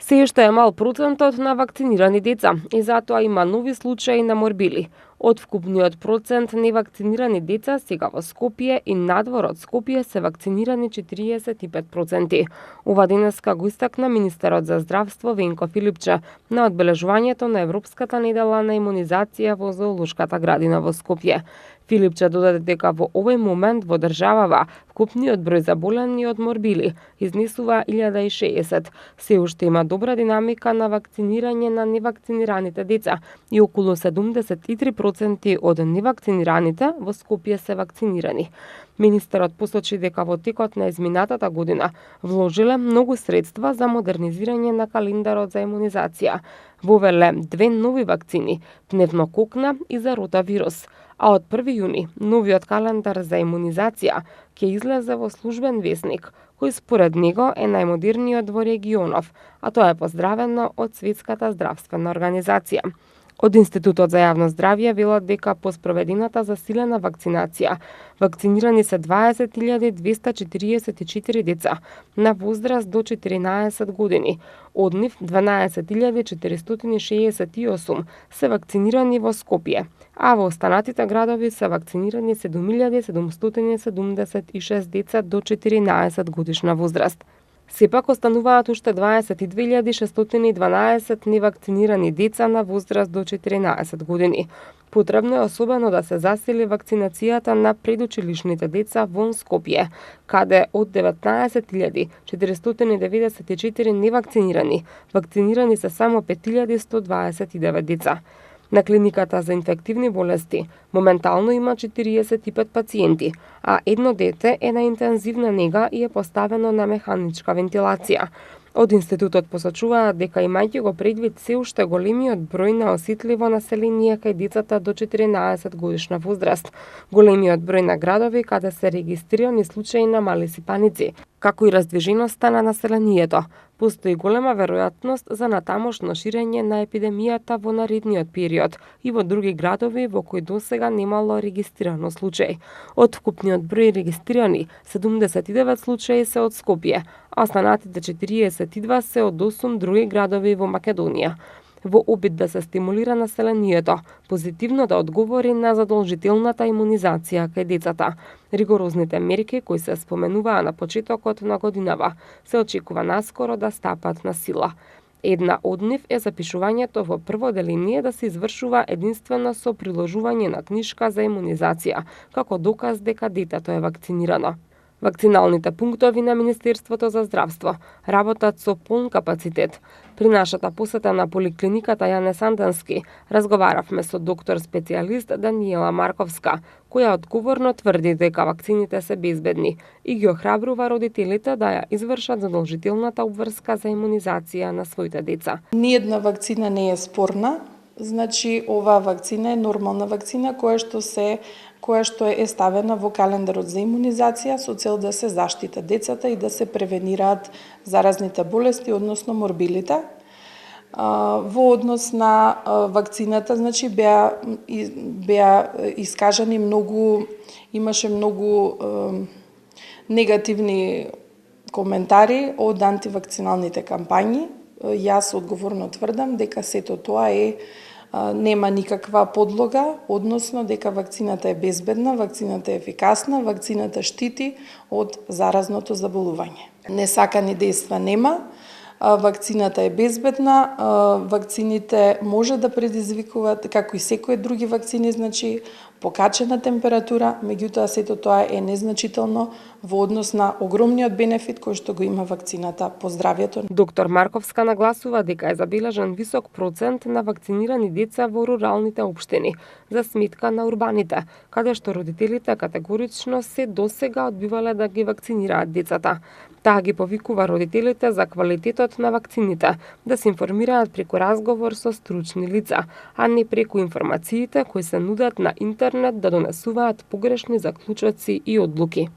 Се уште е мал процентот на вакцинирани деца и затоа има нови случаи на морбили. Од вкупниот процент невакцинирани деца сега во Скопје и надвор од Скопје се вакцинирани 45%. Ова денеска го истакна министерот за здравство Венко Филипче на одбележувањето на Европската недела на имунизација во зоолошката градина во Скопје. Филипче додаде дека во овој момент во државава вкупниот број заболени од морбили изнесува 1060. Се уште има добра динамика на вакцинирање на невакцинираните деца и околу 73% од невакцинираните во Скопје се вакцинирани. Министерот посочи дека во текот на изминатата година вложиле многу средства за модернизирање на календарот за имунизација. Вовеле 2 нови вакцини, пневмококна и за ротавирус. А од 1 јуни новиот календар за имунизација ќе излезе во службен весник, кој според него е најмодерниот во регионов, а тоа е поздравено од Светската здравствена организација. Од Институтот за јавно здравје велат дека по спроведената засилена вакцинација вакцинирани се 20.244 деца на возраст до 14 години. Од нив 12.468 се вакцинирани во Скопје, а во останатите градови се вакцинирани 7.776 деца до 14 годишна возраст. Сепак остануваат уште 22.612 невакцинирани деца на возраст до 14 години. Потребно е особено да се засили вакцинацијата на предучилишните деца во Скопје, каде од 19.494 невакцинирани, вакцинирани се само 5.129 деца. На клиниката за инфективни болести моментално има 45 пациенти, а едно дете е на интензивна нега и е поставено на механичка вентилација. Од институтот посочуваат дека имајќи го предвид се уште големиот број на осетливо население кај децата до 14 годишна возраст, големиот број на градови каде се регистрирани случаи на мали сипаници, како и раздвиженоста на населението, постои голема веројатност за натамошно ширење на епидемијата во наредниот период и во други градови во кои досега немало регистрирано случаи. Од вкупниот број регистрирани, 79 случаи се од Скопје, а останатите 42 се од 8 други градови во Македонија. Во обид да се стимулира населението позитивно да одговори на задолжителната имунизација кај децата. Ригорозните мерки кои се споменуваа на почетокот на годинава се очекува наскоро да стапат на сила. Една од нив е запишувањето во прво деление да се извршува единствено со приложување на книшка за имунизација, како доказ дека детето е вакцинирано. Вакциналните пунктови на Министерството за здравство работат со полн капацитет. При нашата посета на поликлиниката Јане Санденски разговаравме со доктор-специјалист Даниела Марковска, која одговорно тврди дека вакцините се безбедни и ги охрабрува родителите да ја извршат задолжителната обврска за имунизација на своите деца. Ниедна вакцина не е спорна, значи оваа вакцина е нормална вакцина која што е ставена во календарот за имунизација со цел да се заштитат децата и да се превенираат заразните болести, односно морбилите. Во однос на вакцината, значи беа искажани имаше многу негативни коментари од антивакциналните кампањи. Јас одговорно тврдам дека сето тоа нема никаква подлога, односно дека вакцината е безбедна, вакцината е ефикасна, вакцината штити од заразното заболување. Несакани дејства нема, вакцината е безбедна, вакцините може да предизвикуваат, како и секои други вакцини, значи покачена температура, меѓутоа сето тоа е незначително во однос на огромниот бенефит кој што го има вакцината по здравјето. Доктор Марковска нагласува дека е забележан висок процент на вакцинирани деца во руралните општини за сметка на урбаните, каде што родителите категорично се досега одбивале да ги вакцинираат децата. Таа ги повикува родителите за квалитетот на вакцините, да се информираат преку разговор со стручни лица, а не преку информациите кои се нудат на интернет да донесуваат погрешни заклучоци и одлуки.